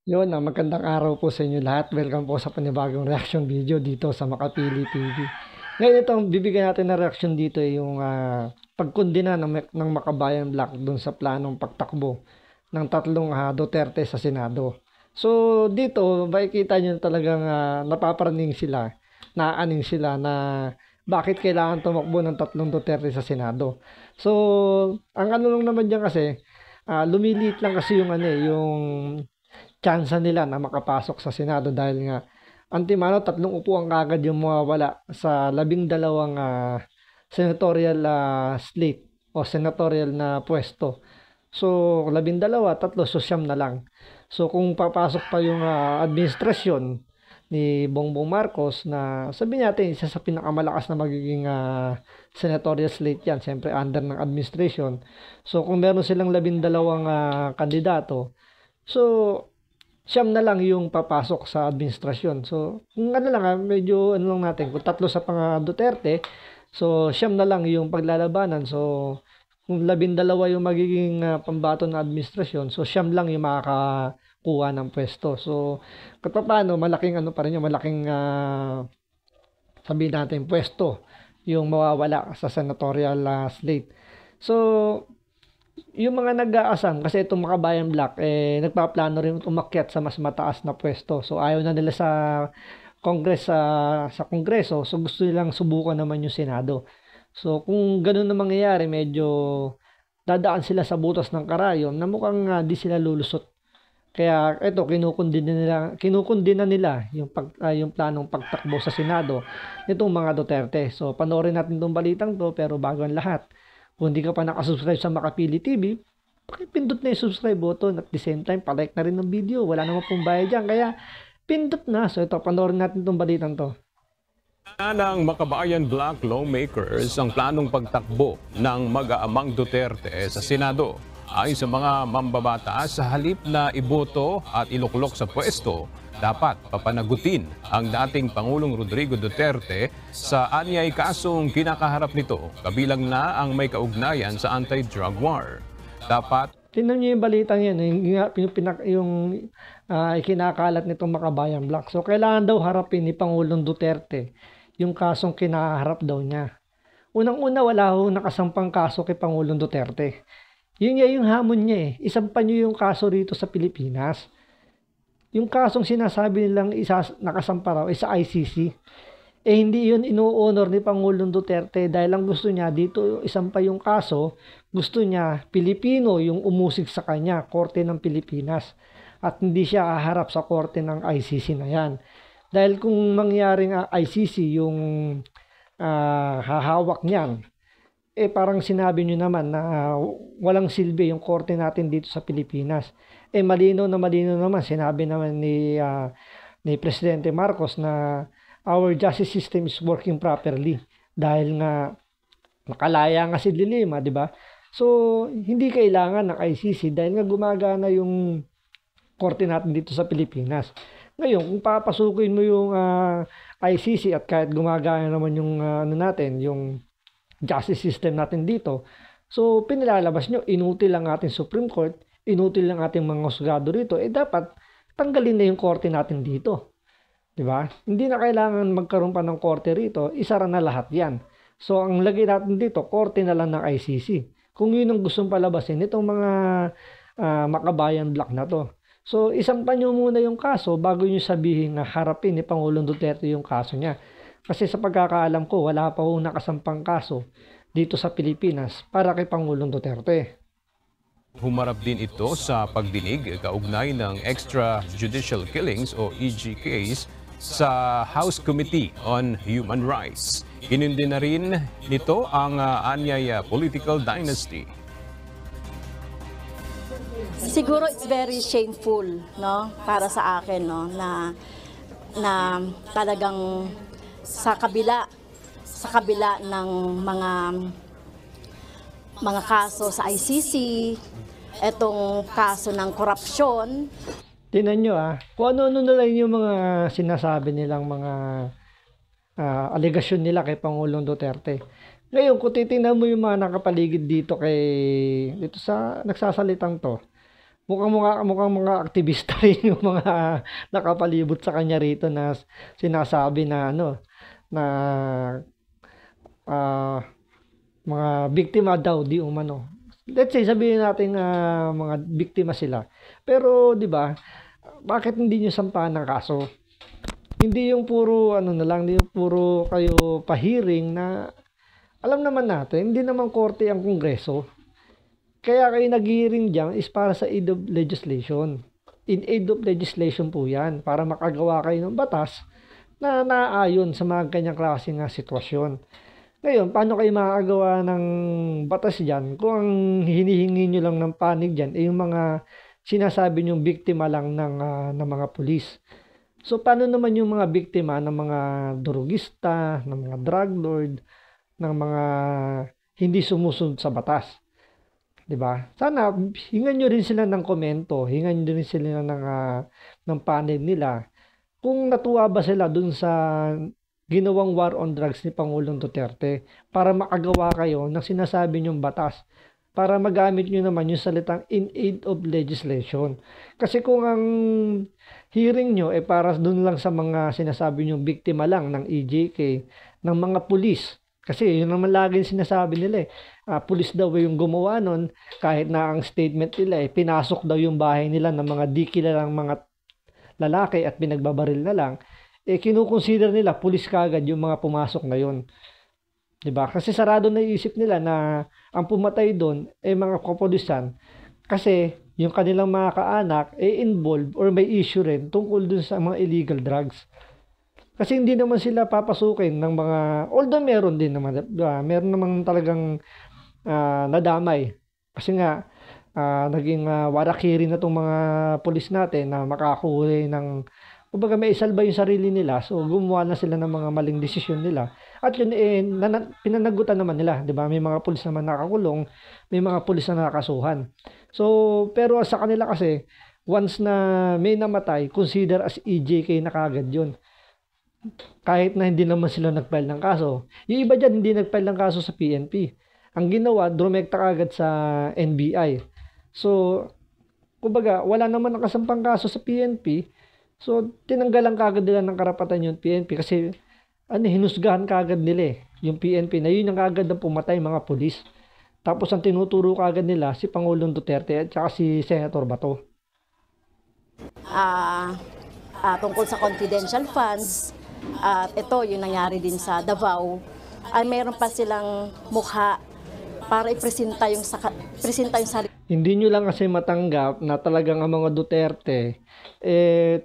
Yun, magandang araw po sa inyo lahat. Welcome po sa panibagong reaction video dito sa Makapili TV. Ngayon itong bibigyan natin na reaction dito ay yung pagkondena ng Makabayan Black dun sa planong pagtakbo ng tatlong Duterte sa Senado. So dito, makikita nyo talagang napaparaning sila, naaning sila na bakit kailangan tumakbo ng tatlong Duterte sa Senado. So, ang ano lang naman dyan kasi, lumiliit lang kasi yung yung tsansa nila na makapasok sa Senado dahil nga antimano tatlong upuan kagad yung mawawala sa 12 senatorial slate o senatorial na pwesto. So, 12, tatlo, so siyam na lang. So, kung papasok pa yung administrasyon ni Bongbong Marcos na sabihin natin isa sa pinakamalakas na magiging senatorial slate yan, siyempre under ng administration. So, kung meron silang 12 kandidato, so siyam na lang yung papasok sa administrasyon. So, kung ano lang medyo ano lang natin, kung tatlo sa pang Duterte, so siyam na lang yung paglalabanan. So, kung 12 yung magiging pambato ng administrasyon, so siyam lang yung makakakuha ng pwesto. So, kung paano, malaking ano pa rin yung malaking sabihin natin pwesto yung mawawala sa senatorial slate. So, yung mga nag-aasam kasi itong Makabayan Black nagpaplano rin umakyat sa mas mataas na pwesto. So ayaw na nila sa Congress sa Kongreso, so gusto nilang subukan naman yung Senado. So kung ganoon na mangyayari, medyo dadaan sila sa butas ng karayom na mukhang di sila lulusot. Kaya ito kinukundina nila yung planong pagtakbo sa Senado nitong mga Duterte. So panoorin natin tong balitang to, pero bago ang lahat, kung hindi ka pa nakasubscribe sa Makapili TV, pakipindot na yung subscribe button at the same time, palike na rin ng video. Wala naman pong bayad dyan, kaya pindot na. So ito, panoorin natin itong balitang to. Ng Makabayan Black lawmakers ang planong pagtakbo ng mag-aamang Duterte sa Senado. Ayon sa mga mambabatas, sa halip na iboto at iluklok sa pwesto, dapat papanagutin ang dating Pangulong Rodrigo Duterte sa anyay kasong kinakaharap nito, kabilang na ang may kaugnayan sa anti-drug war. Dapat Tingnan niyo yung balitang yan, ikinakalat nitong Makabayan Black. So kailangan daw harapin ni Pangulong Duterte yung kasong kinaharap daw niya. Unang-una, wala ho nakasampang kaso kay Pangulong Duterte. Yun nga yung hamon niya eh. Isampan niyo yung kaso rito sa Pilipinas. Yung kasong sinasabi nilang nakasampa raw ay sa ICC. Hindi yun ino-honor ni Pangulong Duterte dahil ang gusto niya dito isampa yung kaso, gusto niya Pilipino yung umusig sa kanya, korte ng Pilipinas. At hindi siya haharap sa korte ng ICC na yan. Dahil kung mangyaring ICC yung hahawak niyan, parang sinabi nyo naman na walang silbi yung korte natin dito sa Pilipinas. Malino naman, sinabi naman ni Presidente Marcos na our justice system is working properly dahil nga nakalaya nga si Lima, di ba? So, hindi kailangan ng ICC dahil nga gumagana yung korte natin dito sa Pilipinas. Ngayon, kung papasukin mo yung ICC at kahit gumagana naman yung yung justice system natin dito, so pinilalabas nyo, inutil ang ating Supreme Court, inutil ang ating mga husgado rito, dapat tanggalin na yung korte natin dito. Diba? Hindi na kailangan magkaroon pa ng korte rito, isara na lahat yan. So ang lagay natin dito, korte na lang ng ICC. Kung yun ang gustong palabasin itong mga Makabayan Black na to. So isampan nyo muna yung kaso bago nyo sabihin na harapin ni Pangulong Duterte yung kaso niya. Kasi sa pagkakaalam ko, wala pa hong nakasampang kaso dito sa Pilipinas para kay Pangulong Duterte. humarap din ito sa pagdinig kaugnay ng extrajudicial killings o EJKs sa House Committee on Human Rights. Inindi na rin nito ang anyay political dynasty. Siguro it's very shameful, no, para sa akin, no, na talagang sa kabila ng mga kaso sa ICC, etong kaso ng korupsyon. Tingnan nyo kung ano-ano na lang yung mga sinasabi nilang mga alegasyon nila kay Pangulong Duterte. Ngayon, kung titingnan mo yung mga nakapaligid dito sa nagsasalitang to, mukhang mga aktivista rin yung mga nakapalibot sa kanya rito na sinasabi na na ah, mga biktima daw di umano. Let's say sabihin natin mga biktima sila. Pero 'di ba, bakit hindi niyo sampahan ng kaso? Hindi yung puro na lang, hindi yung puro kayo pahiring na alam naman natin, hindi naman korte ang Kongreso. Kaya kayo nag-hearing dyan is para sa aid of legislation. In aid of legislation po yan, para makagawa kayo ng batas na naaayon sa mga ganyang klaseng sitwasyon. Ngayon, paano kayo makagawa ng batas dyan kung ang hinihingi nyo lang ng panig dyan ay yung mga sinasabi nyong biktima lang ng mga pulis. So, paano naman yung mga biktima ng mga drugista, ng mga drug lord, ng mga hindi sumusunod sa batas? 'Di ba? Sana hingan nyo rin sila ng komento, hingan nyo rin sila ng panig nila. Kung natuwa ba sila dun sa ginawang war on drugs ni Pangulong Duterte para makagawa kayo ng sinasabi nyong batas, para magamit nyo naman yung salitang in aid of legislation. Kasi kung ang hearing nyo para dun lang sa mga sinasabi nyong biktima lang ng EJK, ng mga pulis, kasi yun naman laging sinasabi nila pulis daw yung gumawa nun, kahit na ang statement nila pinasok daw yung bahay nila ng mga di kilalang mga lalaki at pinagbabaril na lang, kinukonsider nila pulis kagad yung mga pumasok na yun. 'Di ba? Kasi sarado na iisip nila na ang pumatay doon ay mga kapulisan kasi yung kanilang mga kaanak involved or may issue rin tungkol dun sa mga illegal drugs. Kasi hindi naman sila papasukin ng mga, although meron din naman, meron naman talagang nadamay. Kasi nga naging warakiri na tong mga pulis natin na makahuli ng, kumbaga may isalba yung sarili nila, so gumawa na sila ng mga maling desisyon nila. At yun pinanagutan naman nila, 'di ba? May mga pulis naman nakakulong, may mga pulis na nakakasuhan. So, pero sa kanila kasi once na may namatay, consider as EJK na kagad 'yun. Kahit na hindi naman sila nag-file ng kaso. Yung iba diyan hindi nag-file ng kaso sa PNP. Ang ginawa, drumekta kagad sa NBI. So, kumbaga, wala naman nakasampang kaso sa PNP. So, tinanggalan kagad nila ng karapatan yung PNP kasi hinusgahan kagad nila yung PNP na yun ang kagad na pumatay mga pulis. Tapos ang tinuturo kagad nila si Pangulong Duterte at saka si Senator Bato. Tungkol sa confidential funds, at ito yung nangyari din sa Davao, ay mayroon pa silang mukha para ipresenta yung sarili. Hindi nyo lang kasi matanggap na talagang ang mga Duterte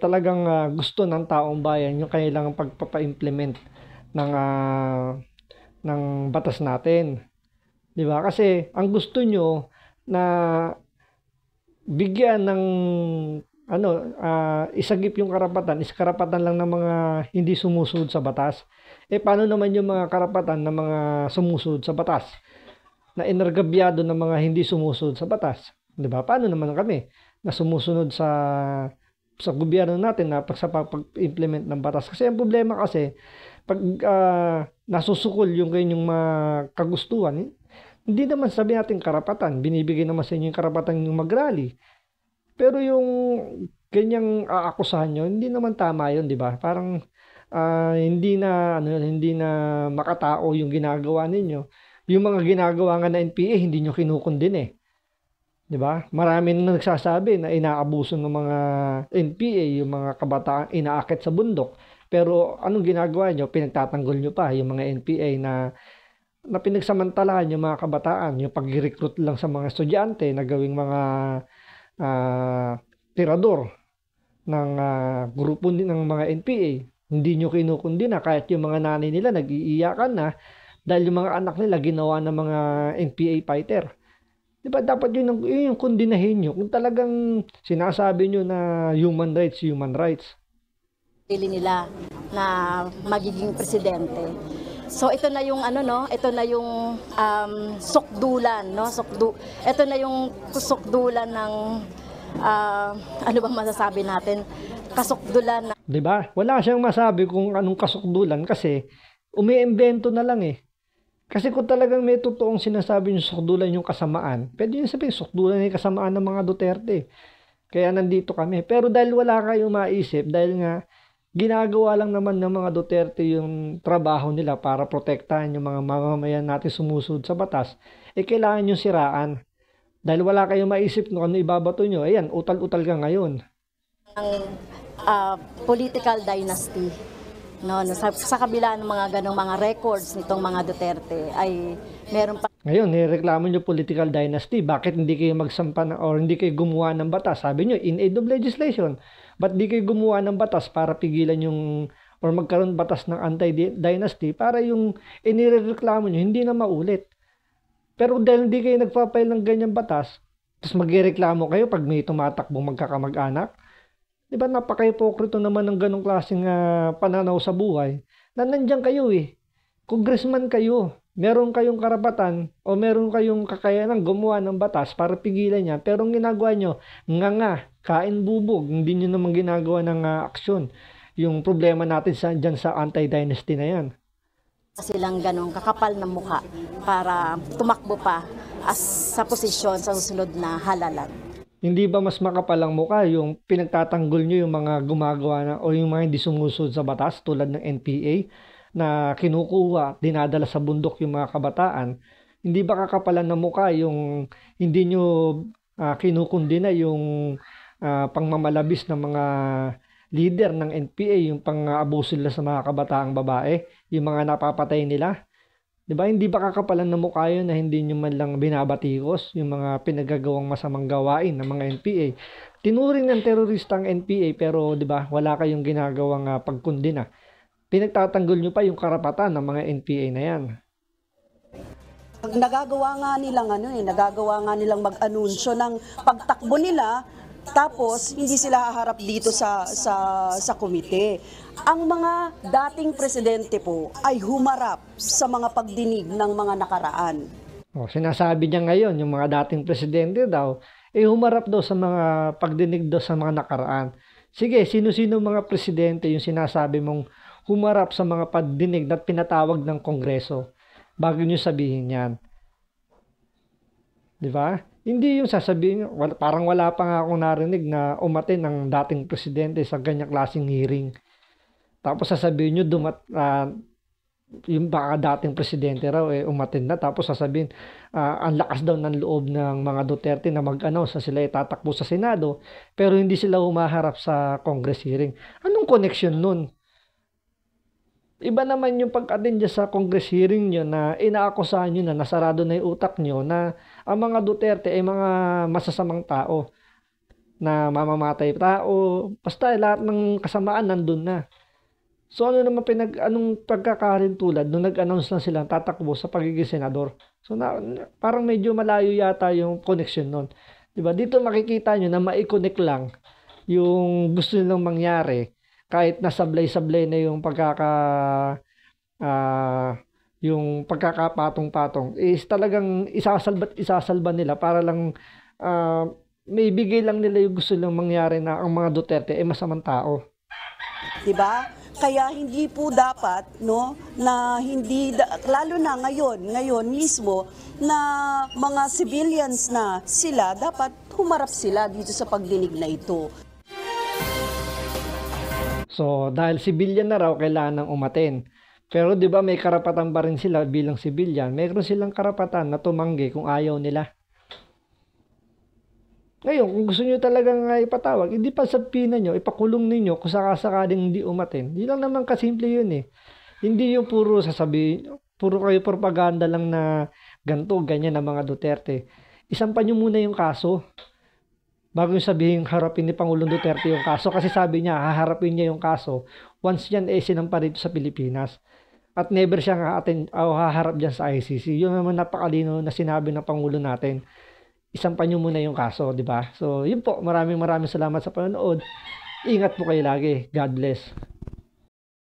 talagang gusto ng taong bayan yung kailangang pagpapa-implement ng batas natin. 'Di ba? Kasi ang gusto nyo na bigyan ng isagip yung karapatan, is karapatan lang ng mga hindi sumusunod sa batas. Paano naman yung mga karapatan ng mga sumusunod sa batas? Na inargabyado ng mga hindi sumusunod sa batas. 'Di ba? Paano naman kami na sumusunod sa gobyerno natin na sa pag-implement ng batas? Kasi ang problema kasi pag nasusukol yung kanyang mga kagustuhan, hindi naman sabi natin karapatan, binibigay naman sa inyo yung karapatan yung mag-rally. Pero yung ganyang aakusahan nyo, hindi naman tama yun, di ba? Parang hindi na makatao yung ginagawa ninyo. Yung mga ginagawa nga na NPA, hindi nyo kinukundin 'Di ba? Marami na nagsasabi na inaabuso ng mga NPA yung mga kabataan inaakit sa bundok. Pero anong ginagawa nyo? Pinagtatanggol nyo pa yung mga NPA na pinagsamantalahan yung mga kabataan, yung pag-recruit lang sa mga estudyante na gawing mga tirador ng grupo ng mga NPA. Hindi nyo kinukundi na kahit yung mga nanay nila nag-iiyakan na dahil yung mga anak nila ginawa ng mga NPA fighter. Diba dapat yun yung kundinahin nyo kung talagang sinasabi nyo na human rights. Nila na magiging presidente. So ito na yung ito na yung sukdulan, no? Ito na yung sukdulan ng ano ba masasabi natin? Kasukdulan na. 'Di ba? Wala siyang masabi kung anong kasukdulan kasi umiimbento na lang Kasi kung talagang may totoong sinasabi yung sukdulan yung kasamaan, pwede nyo sabihin sukdulan yung kasamaan ng mga Duterte. Kaya nandito kami. Pero dahil wala kayong maisip, dahil nga ginagawa lang naman ng mga Duterte yung trabaho nila para protektahan yung mga mamamayan natin sumusunod sa batas, kailangan nyo siraan. Dahil wala kayong maisip kung ano ibabato nyo, ayan, utal-utal ka ngayon. Ang political dynasty. No, sa kabila ng mga ganong mga records nitong mga Duterte ay meron pa. Ngayon, nireklamo nyo political dynasty. Bakit hindi kayo magsampa or hindi kayo gumawa ng batas? Sabi nyo, in aid of legislation. Ba't di kayo gumawa ng batas para pigilan yung or magkaroon batas ng anti-dynasty para yung inireklamo nyo hindi na maulit? Pero dahil hindi kayo nagpa-file ng ganyang batas, tapos magreklamo kayo pag may tumatakbong magkakamag-anak, di ba napaka-hipokrito naman ng ganong klaseng pananaw sa buhay na nandiyan kayo congressman kayo, meron kayong karapatan o meron kayong kakayanan gumawa ng batas para pigilan niya, pero ang ginagawa nyo, kain bubog, hindi nyo naman ginagawa ng aksyon. Yung problema natin dyan sa anti-dynasty na yan. Silang ganong kakapal na mukha para tumakbo pa sa posisyon sa susunod na halalan. Hindi ba mas makapal ang mukha yung pinagtatanggol nyo yung mga gumagawa na o yung mga hindi sumusunod sa batas tulad ng NPA na kinukuha, dinadala sa bundok yung mga kabataan? Hindi ba kakapalan ng mukha yung hindi nyo kinukundina yung pangmamalabis ng mga leader ng NPA, yung pang-abuso nila sa mga kabataang babae, yung mga napapatay nila? Diba, hindi ba kakapalan ng mukha yun na hindi nyo man lang binabatikos yung mga pinagagawang masamang gawain ng mga NPA? Tinuring ng terorista ang NPA pero diba, wala kayong ginagawang pagkundina. Pinagtatanggol nyo pa yung karapatan ng mga NPA na yan. Nagagawa nga nilang mag-anunsyo ng pagtakbo nila. Tapos, hindi sila haharap dito sa komite. Ang mga dating presidente po ay humarap sa mga pagdinig ng mga nakaraan. Sinasabi niya ngayon, yung mga dating presidente daw, humarap daw sa mga pagdinig daw sa mga nakaraan. Sige, sino-sino mga presidente yung sinasabi mong humarap sa mga pagdinig na pinatawag ng Kongreso bago nyo sabihin yan? Di ba? Hindi yung sasabihin, parang wala pa nga akong narinig na umatin ng dating presidente sa ganyang klaseng hearing. Tapos sasabihin nyo, yung baka dating presidente raw, umatin na. Tapos sasabihin, ang lakas daw ng loob ng mga Duterte na mag-announce na sila tatakbo sa Senado, pero hindi sila humaharap sa Congress hearing. Anong connection nun? Iba naman yung pag-attend sa Congress hearing nyo na inaakusahan nyo na nasarado na yung utak nyo na ang mga Duterte ay mga masasamang tao na mamamatay tao. Basta lahat ng kasamaan nandun na. So ano naman anong pagkakarin tulad nung nag-announce na silang tatakbo sa pagiging senador? So parang medyo malayo yata yung connection nun. Diba? Dito makikita nyo na mai-connect lang yung gusto nilang mangyari. Kahit nasablay-sablay na yung yung pagkakapatong-patong is talagang isasalba nila para lang may bigay lang nila yung gusto lang mangyari na ang mga Duterte ay masamang tao. Diba? Kaya hindi po dapat na hindi lalo na ngayon mismo na mga civilians na sila dapat humarap sila dito sa pagdinig na ito. So, dahil civilian na raw, kailangan ng umaten. Pero 'di ba may karapatan pa rin sila bilang civilian. Mayroon silang karapatan na tumanggi kung ayaw nila. Ngayon, kung gusto niyo talagang ipatawag, hindi pa sabihin niyo, ipakulong ninyo kung sakasakaling hindi umaten. Hindi lang naman kasimple 'yun Hindi yung puro sasabihin, puro kayo propaganda lang na ganito, ganyan ng mga Duterte. Isampan niyo muna yung kaso. Bago yung sabihin harapin ni Pangulong Duterte yung kaso, kasi sabi niya haharapin niya yung kaso once yan sinampa rito sa Pilipinas at never siya haharap dyan sa ICC. Yun naman napakalino na sinabi ng Pangulo natin, isampa niyo muna yung kaso, di ba? So yun po, maraming salamat sa panonood. Ingat po kayo lagi. God bless.